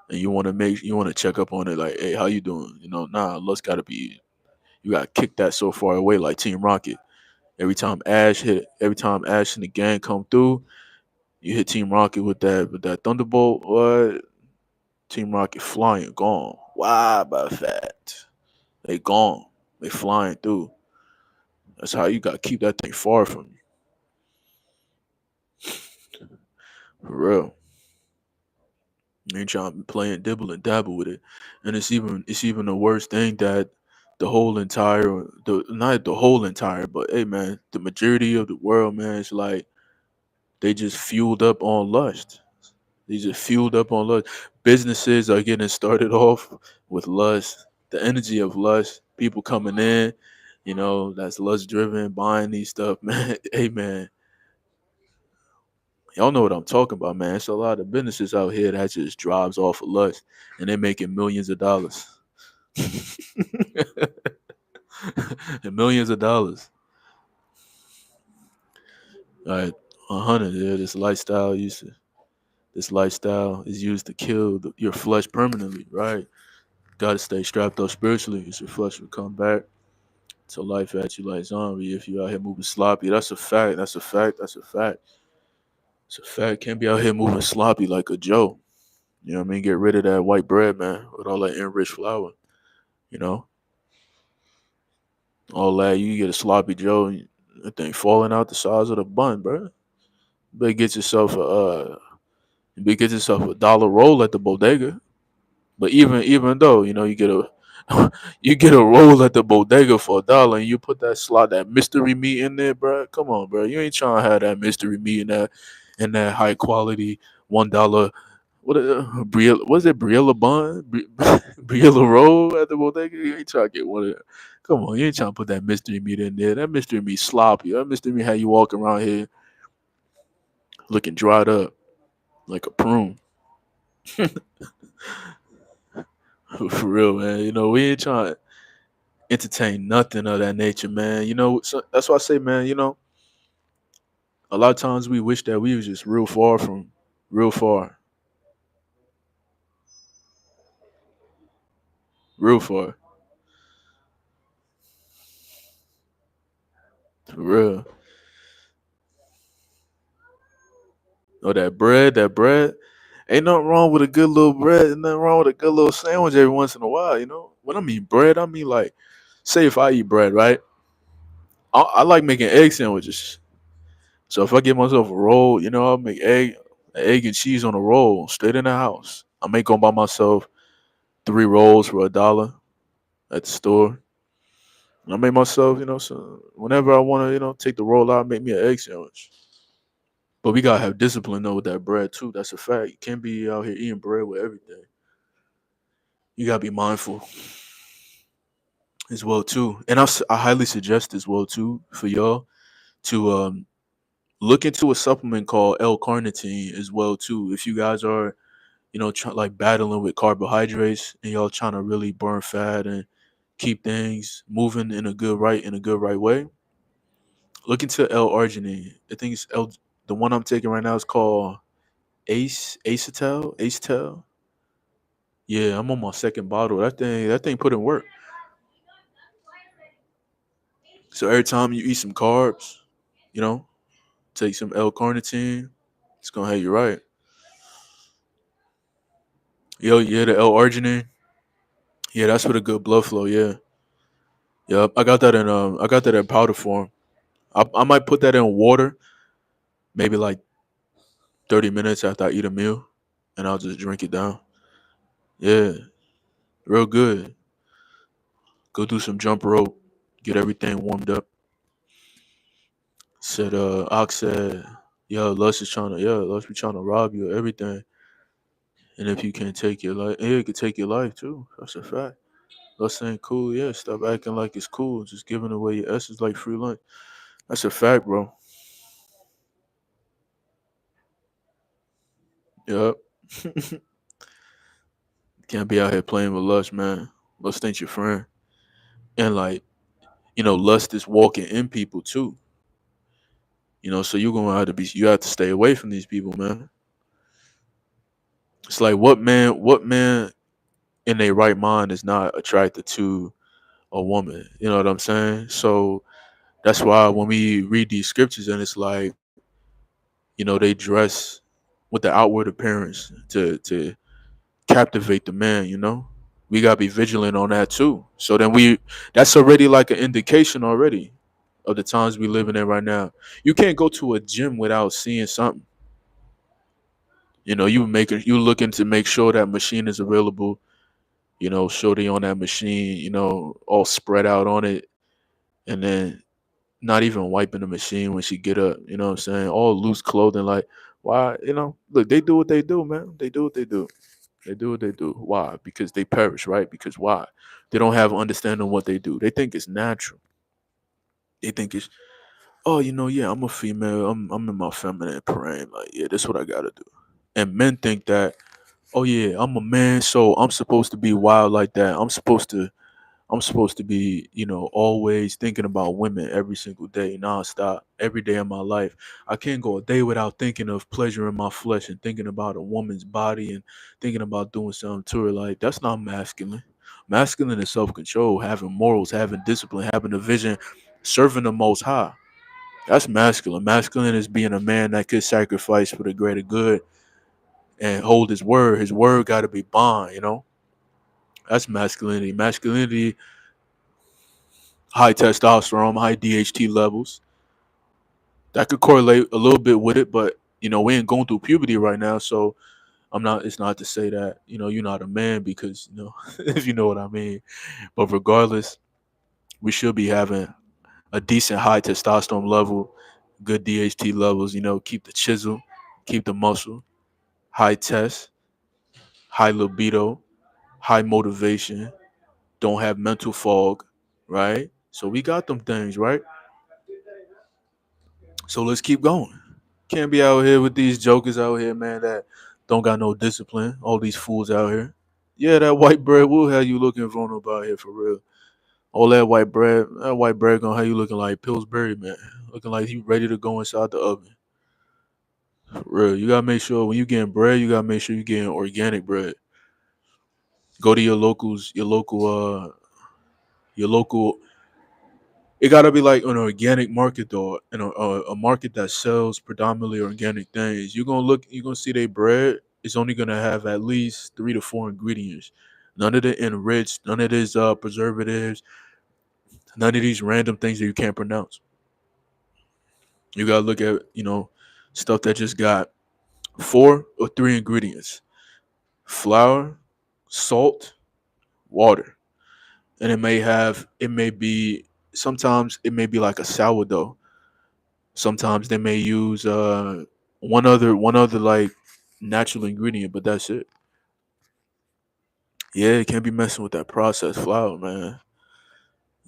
and you want to check up on it, like, hey, how you doing? Nah, lust gotta be. You gotta kick that so far away, like Team Rocket. Every time Ash and the gang come through, you hit Team Rocket with that Thunderbolt. What? Team Rocket flying, gone. Why by that? They gone. They flying through. That's how you gotta keep that thing far from you. For real. You ain't trying to play and dibble and dabble with it. And it's even the worst thing that the not the whole entire, but hey man, the majority of the world, man, it's like they just fueled up on lust. They just fueled up on lust. Businesses are getting started off with lust, the energy of lust. People coming in, that's lust driven, buying these stuff, man. Hey, man, y'all know what I'm talking about, man. It's a lot of businesses out here that just drives off of lust, and they're making millions of dollars, and millions of dollars. All right, 100. Yeah, this lifestyle is used to kill your flesh permanently, right? Got to stay strapped up spiritually because your flesh will come back to life at you like zombie if you out here moving sloppy. That's a fact. That's a fact. That's a fact. It's a fact. Can't be out here moving sloppy like a Joe. You know what I mean? Get rid of that white bread, man, with all that enriched flour. You know, all that you get a sloppy Joe, that thing falling out the size of the bun, bro. Better get yourself a dollar roll at the bodega. But even though you get a you get a roll at the bodega for $1 and you put that mystery meat in there, bro. Come on, bro. You ain't trying to have that mystery meat in that high quality $1. What is it, Briella bun? Briella roll at the bodega? You ain't trying to get one of them. Come on, you ain't trying to put that mystery meat in there. That mystery meat sloppy. That mystery meat had you walking around here looking dried up like a prune. For real, man. We ain't trying to entertain nothing of that nature, man. So that's why I say, man, a lot of times we wish that we was just real far, real far, for real. Oh, that bread. Ain't nothing wrong with a good little bread. Ain't nothing wrong with a good little sandwich every once in a while. When I mean bread, I mean like, say if I eat bread, right? I like making egg sandwiches. So if I get myself a roll, I'll make egg and cheese on a roll straight in the house. I may go buy myself 3 rolls for $1 at the store. And I make myself, so whenever I want to, take the roll out, make me an egg sandwich. But we gotta have discipline though with that bread too. That's a fact. You can't be out here eating bread with everything. You gotta be mindful as well too. And I highly suggest as well too for y'all to look into a supplement called L-carnitine as well too. If you guys are like battling with carbohydrates and y'all trying to really burn fat and keep things moving in a good right way, look into L-arginine. I think it's L. The one I'm taking right now is called Acetel. Yeah, I'm on my second bottle. That thing put in work. So every time you eat some carbs, you know, take some L-carnitine, it's gonna have you right. Yo, yeah, the L-arginine. Yeah, that's for the good blood flow. Yeah, Yep, I got that in powder form. I might put that in water, maybe like 30 minutes after I eat a meal, and I'll just drink it down. Yeah, real good. Go do some jump rope, get everything warmed up. Said Ox said, yo, Lust be trying to rob you of everything. And if you can't take your life, yeah, it could take your life too. That's a fact. Lust ain't cool, yeah. Stop acting like it's cool. Just giving away your essence like free lunch. That's a fact, bro. Yep. Can't be out here playing with lust, man. Lust ain't your friend. And like, lust is walking in people too. So you have to stay away from these people, man. It's like what man in their right mind is not attracted to a woman. You know what I'm saying? So that's why when we read these scriptures and it's like, they dress with the outward appearance to captivate the man. We gotta be vigilant on that too. So then that's already like an indication already of the times we living in right now. You can't go to a gym without seeing something. You looking to make sure that machine is available. Shorty on that machine. All spread out on it, and then not even wiping the machine when she get up. You know what I'm saying? All loose clothing. Like why? Look, they do what they do, man. They do what they do. They do what they do. Why? Because they perish, right? Because why? They don't have understanding of what they do. They think it's natural. They think it's oh, yeah, I'm a female. I'm in my feminine prime. Like, yeah, that's what I gotta do. And men think that, oh yeah, I'm a man, so I'm supposed to be wild like that. I'm supposed to be, always thinking about women every single day, nonstop, every day of my life. I can't go a day without thinking of pleasure in my flesh and thinking about a woman's body and thinking about doing something to her. Like, that's not masculine. Masculine is self control, having morals, having discipline, having a vision, serving the most high. That's masculine. Masculine is being a man that could sacrifice for the greater good and hold his word. His word got to be bond. That's masculinity. Masculinity, high testosterone, high DHT levels. That could correlate a little bit with it, but we ain't going through puberty right now, so I'm not. It's not to say that you're not a man because if you know what I mean. But regardless, we should be having a decent high testosterone level, good DHT levels. Keep the chisel, keep the muscle, high test, high libido, high motivation. Don't have mental fog, right? So we got them things, right? So let's keep going. Can't be out here with these jokers out here, man, that don't got no discipline. All these fools out here. Yeah, that white bread will have you looking vulnerable out here for real. All that white bread gonna have you looking like Pillsbury, man. Looking like you ready to go inside the oven. For real. You gotta make sure when you getting bread, you gotta make sure you getting organic bread. Go to your local. It gotta be like an organic market though, and a market that sells predominantly organic things. You're gonna see their bread is only gonna have at least 3 to 4 ingredients. None of the enriched, none of these preservatives, none of these random things that you can't pronounce. You gotta look at stuff that just got 4 or 3 ingredients: flour, salt, water, and sometimes it may be like a sourdough. Sometimes they may use one other like natural ingredient, but that's it. Yeah, can't be messing with that processed flour, man.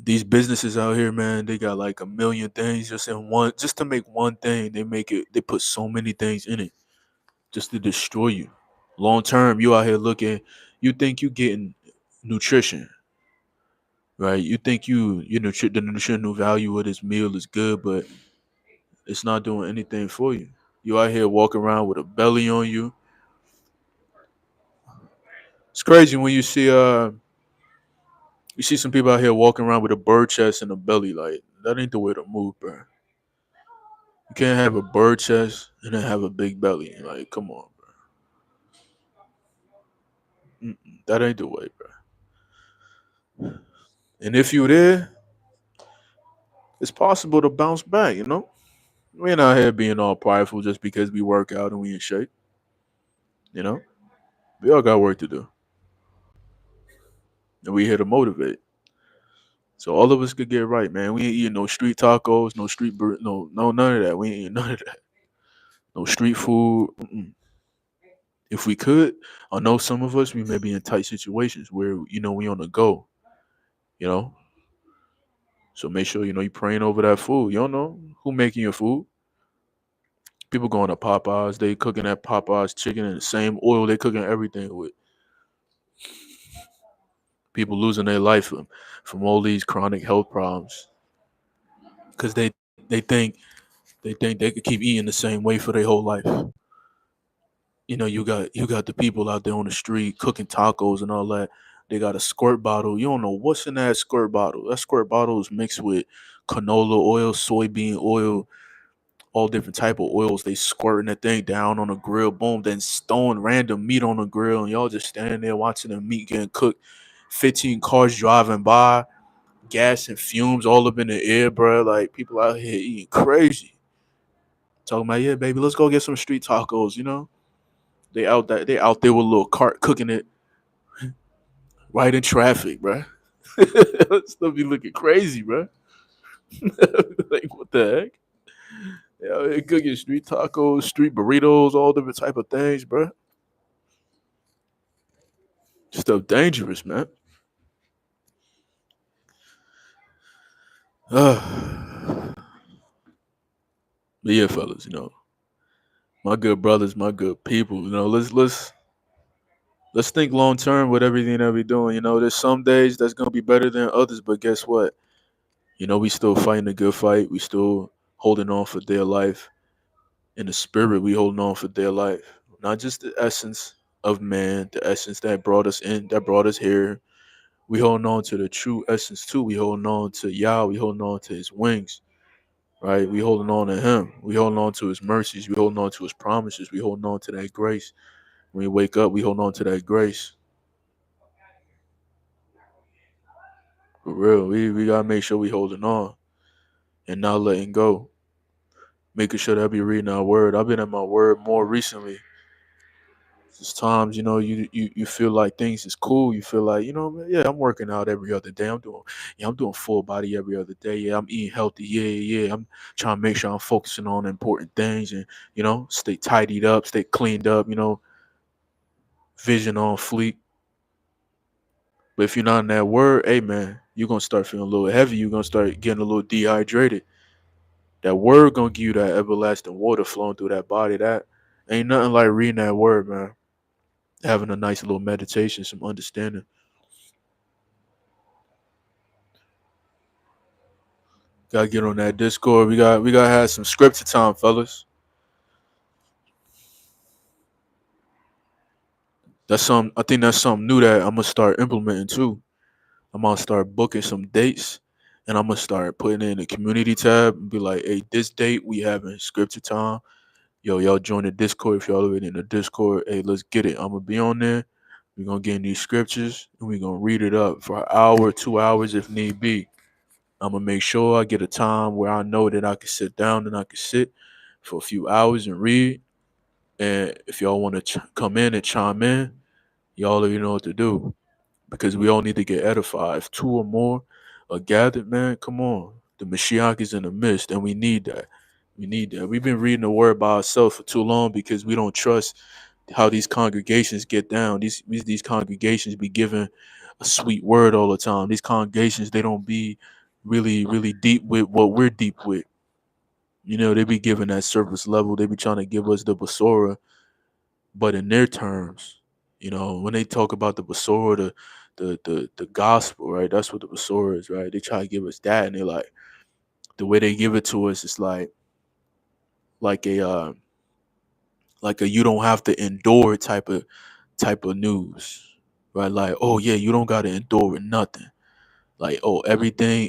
These businesses out here, man, they got like a million things just to make one thing. They put so many things in it just to destroy you. Long term, you out here looking, you think you getting nutrition, right? You think the nutritional value of this meal is good, but it's not doing anything for you. You out here walking around with a belly on you. It's crazy when you see some people out here walking around with a bird chest and a belly. Like, that ain't the way to move, bro. You can't have a bird chest and then have a big belly. Like, come on, bro. That ain't the way, bro. And if you there, It's possible to bounce back. We ain't out here being all prideful just because we work out and we in shape. You know, we all got work to do, and we here to motivate. So all of us could get right, man. We ain't eating no street tacos, no no, none of that. We ain't eating none of that. No street food. Mm-mm. If we could, I know some of us we may be in tight situations where we on the go. You know, so make sure you praying over that food. You don't know who making your food. People going to Popeyes, they cooking that Popeyes chicken in the same oil they cooking everything with. People losing their life from all these chronic health problems because they think they could keep eating the same way for their whole life. You got the people out there on the street cooking tacos and all that. They got a squirt bottle. You don't know what's in that squirt bottle. That squirt bottle is mixed with canola oil, soybean oil, all different type of oils. They squirting that thing down on the grill, boom, then throwing random meat on the grill, and y'all just standing there watching the meat getting cooked. 15 cars driving by, gas and fumes all up in the air, bro. Like people out here eating crazy. Talking about, yeah, baby, let's go get some street tacos. They out there with a little cart cooking it right in traffic, bro. Stuff be looking crazy, bro. Like what the heck? Yeah, they cooking street tacos, street burritos, all different type of things, bro. Stuff dangerous, man. But yeah, fellas, my good brothers, my good people, let's think long term with everything that we're doing. There's some days that's gonna be better than others, but guess what? We still fighting a good fight. We still holding on for dear life. In the spirit, we holding on for dear life. Not just the essence of man, the essence that brought us in, that brought us here. We holding on to the true essence too. We holding on to Yah. We holding on to His wings, right? We holding on to Him. We holding on to His mercies. We holding on to His promises. We holding on to that grace. When we wake up, we holding on to that grace. For real, we gotta make sure we holding on and not letting go. Making sure that I be reading our word. I've been in my word more recently. There's times, you feel like things is cool. You feel like, yeah, I'm working out every other day. I'm doing full body every other day. Yeah, I'm eating healthy. Yeah, yeah, yeah. I'm trying to make sure I'm focusing on important things and, stay tidied up, stay cleaned up, vision on fleek. But if you're not in that word, hey man, you're gonna start feeling a little heavy. You're gonna start getting a little dehydrated. That word gonna give you that everlasting water flowing through that body. That ain't nothing like reading that word, man. Having a nice little meditation, some understanding. Gotta get on that Discord. We gotta have some scripture time, fellas. I think that's something new that I'm gonna start implementing too. I'm gonna start booking some dates and I'm gonna start putting it in the community tab and be like, hey, this date we having scripture time. Yo, y'all join the Discord if y'all already in the Discord. Hey, let's get it. I'm gonna be on there. We're gonna get in these scriptures and we're gonna read it up for an hour, 2 hours if need be. I'm gonna make sure I get a time where I know that I can sit down and I can sit for a few hours and read. And if y'all want to come in and chime in, y'all already know what to do because we all need to get edified. If two or more are gathered, man, come on. The Mashiach is in the midst, and we need that. We need that. We've been reading the word by ourselves for too long because we don't trust how these congregations get down. These congregations be given a sweet word all the time. These congregations, they don't be really, really deep with what we're deep with. They be giving that surface level. They be trying to give us the basora, but in their terms, when they talk about the basora, the gospel, right? That's what the basora is, right? They try to give us that, and they like the way they give it to us is like a like a you don't have to endure type of news, right? Like, oh yeah, you don't gotta endure nothing. Like, oh, everything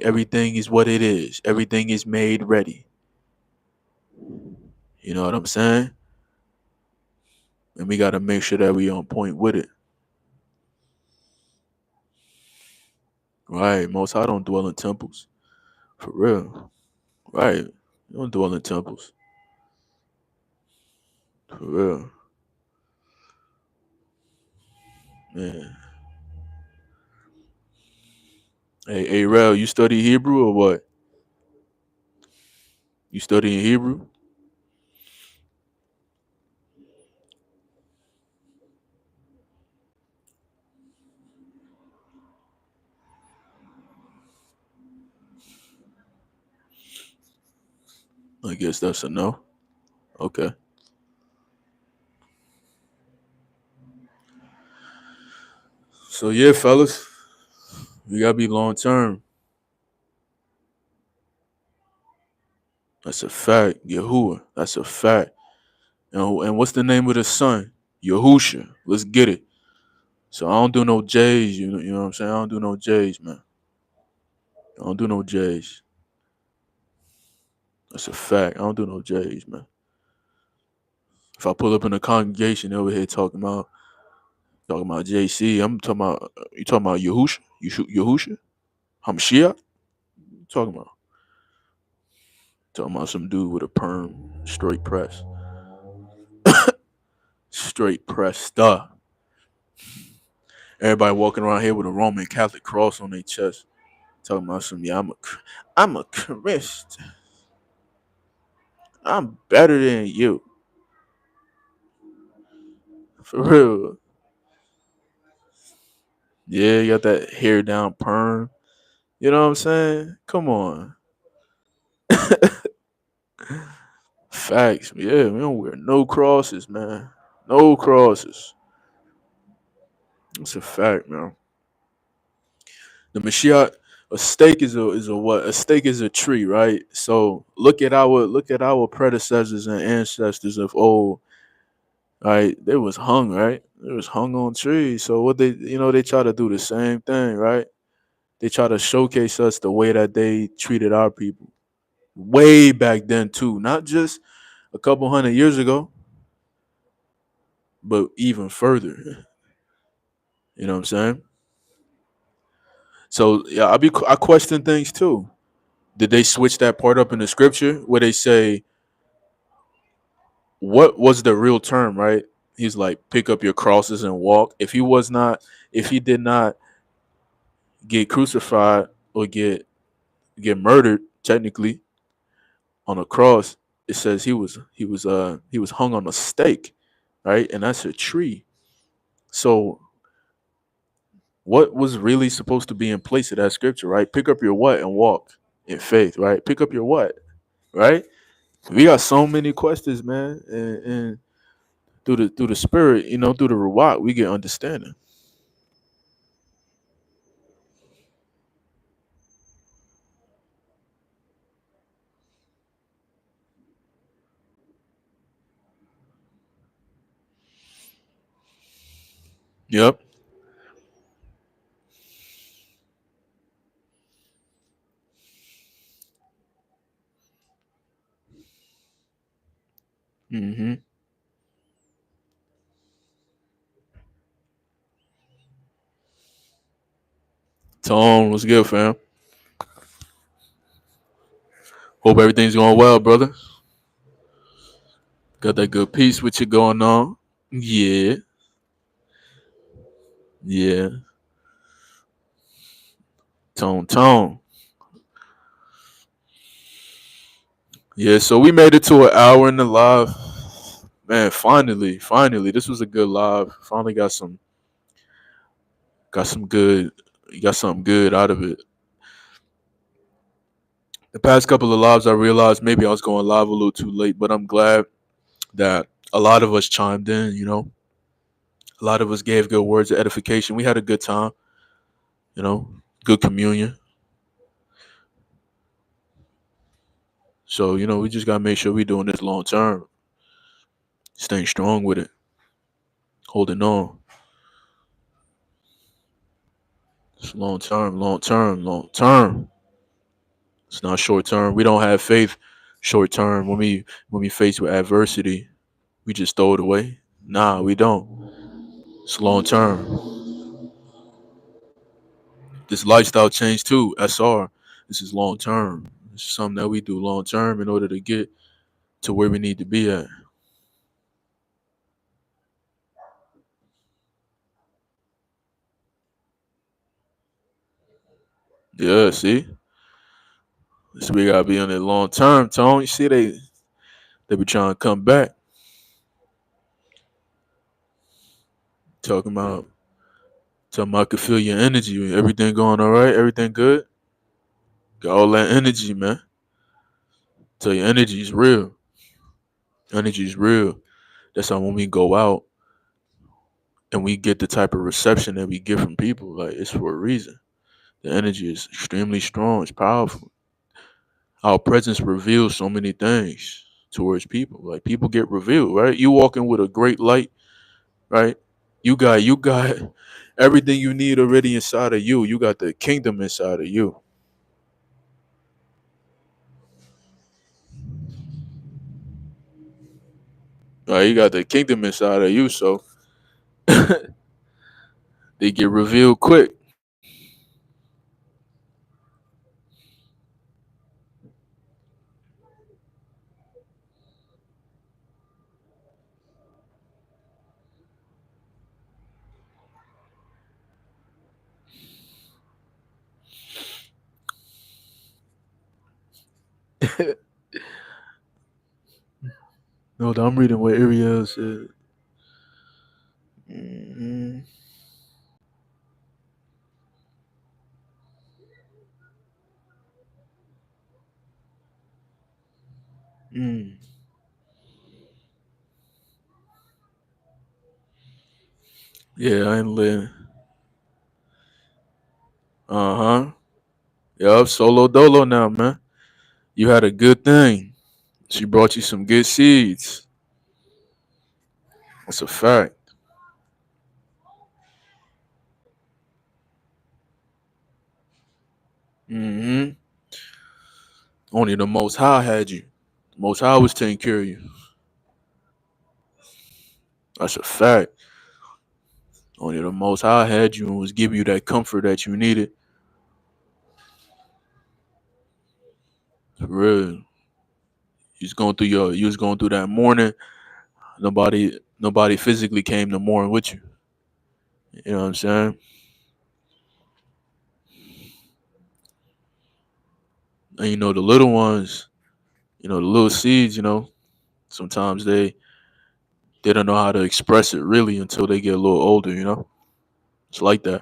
is what it is. Everything is made ready. You know what I'm saying? And we gotta make sure that we on point with it. Right. Most High don't dwell in temples. For real. Right. You don't dwell in temples. For real. Man. Hey, Rel, you study Hebrew or what? You studying Hebrew? I guess that's a no. Okay. So yeah, fellas, we gotta be long term. That's a fact. Yahuwah. That's a fact. And what's the name of the son? Yahusha. Let's get it. So I don't do no J's. You know what I'm saying? I don't do no J's, man. I don't do no J's. That's a fact. I don't do no J's, man. If I pull up in a congregation over here talking about JC, I'm talking about you talking about Yahusha? Yahusha? Hamashiach? You talking about some dude with a perm, straight press. Straight press stuff. Everybody walking around here with a Roman Catholic cross on their chest. Talking about some, yeah, I'm a Christian. I'm better than you. For real. Yeah, you got that hair down perm. You know what I'm saying? Come on. Facts. Yeah, we don't wear no crosses, man. No crosses. It's a fact, man. The Mashiach, a stake is a what? A stake is a tree, right? So look at our predecessors and ancestors of old. Right? They was hung, right? They was hung on trees. So what they try to do the same thing, right? They try to showcase us the way that they treated our people way back then too, not just a couple hundred years ago, but even further. You know what I'm saying? So yeah, I question things too. Did they switch that part up in the scripture where they say what was the real term, right? He's like pick up your crosses and walk. If he did not get crucified or get murdered technically on a cross, it says he was hung on a stake, right? And that's a tree. So what was really supposed to be in place of that scripture, right? Pick up your what and walk in faith, right? Pick up your what, right? We got so many questions, man, and through the spirit, through the reward, we get understanding. Yep. Mm-hmm. Tone, what's good, fam? Hope everything's going well, brother. Got that good peace with you going on. Yeah, yeah. Tone. Yeah, so we made it to an hour in the live. Man, finally, this was a good live. Finally got some good, got something good out of it. The past couple of lives, I realized maybe I was going live a little too late, but I'm glad that a lot of us chimed in. A lot of us gave good words of edification. We had a good time. You know, good communion. So we just gotta make sure we're doing this long term, staying strong with it, holding on. It's long term, long term, long term. It's not short term. We don't have faith short term when we face with adversity. We just throw it away. Nah, we don't. It's long term. This lifestyle change too. SR. This is long term. It's something that we do long term in order to get to where we need to be at. Yeah, see? So we gotta be on it long term, Tone. You see they be trying to come back. Talking about talking about I could feel your energy. Everything going all right? Everything good? Got all that energy, man. Tell you energy is real. Energy is real. That's how when we go out and we get the type of reception that we get from people, like it's for a reason. The energy is extremely strong. It's powerful. Our presence reveals so many things towards people. Like people get revealed, right? You walking with a great light, right? You got everything you need already inside of you. You got the kingdom inside of you. Right? You got the kingdom inside of you, so they get revealed quick. No, I'm reading what Ariel said. hmm Mm. Yeah, I ain't living. Uh huh. Yup, solo dolo now, man. You had a good thing. She brought you some good seeds. That's a fact. hmm Only the Most High had you. The Most High was taking care of you. That's a fact. Only the Most High had you and was giving you that comfort that you needed. For real. You was going through that morning. Nobody physically came to mourn with you. You know what I'm saying? And the little ones, the little seeds, sometimes they don't know how to express it really until they get a little older. It's like that.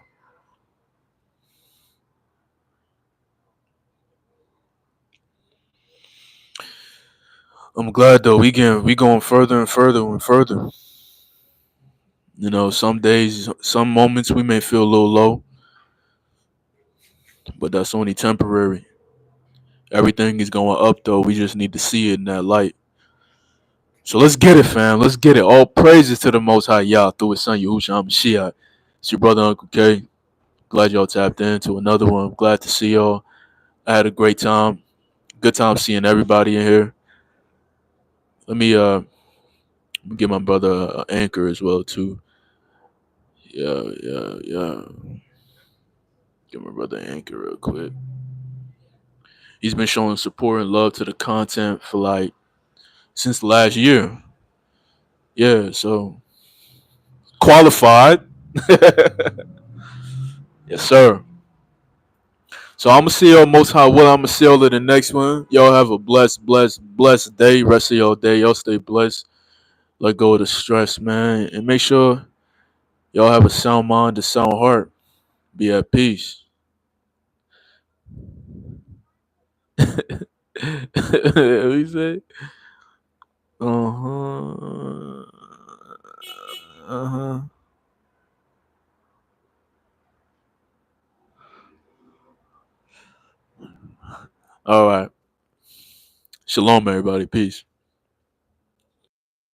I'm glad though we going further and further and further. Some days, some moments we may feel a little low, but that's only temporary. Everything is going up though. We just need to see it in that light. So let's get it, fam. Let's get it. All praises to the Most High Yah through His Son Yahushua Mashiach. It's your brother Uncle K. Glad y'all tapped into another one. Glad to see y'all. I had a great time. Good time seeing everybody in here. Let me give my brother Anchor as well too. Yeah, yeah, yeah. Give my brother Anchor real quick. He's been showing support and love to the content for like since last year. Yeah, so qualified. Yes, sir. So I'm gonna see y'all most high. Well, I'm gonna see y'all in the next one. Y'all have a blessed, blessed, blessed day. Rest of y'all day. Y'all stay blessed. Let go of the stress, man, and make sure y'all have a sound mind, a sound heart. Be at peace. What you say? Uh huh. Uh huh. All right. Shalom, everybody. Peace.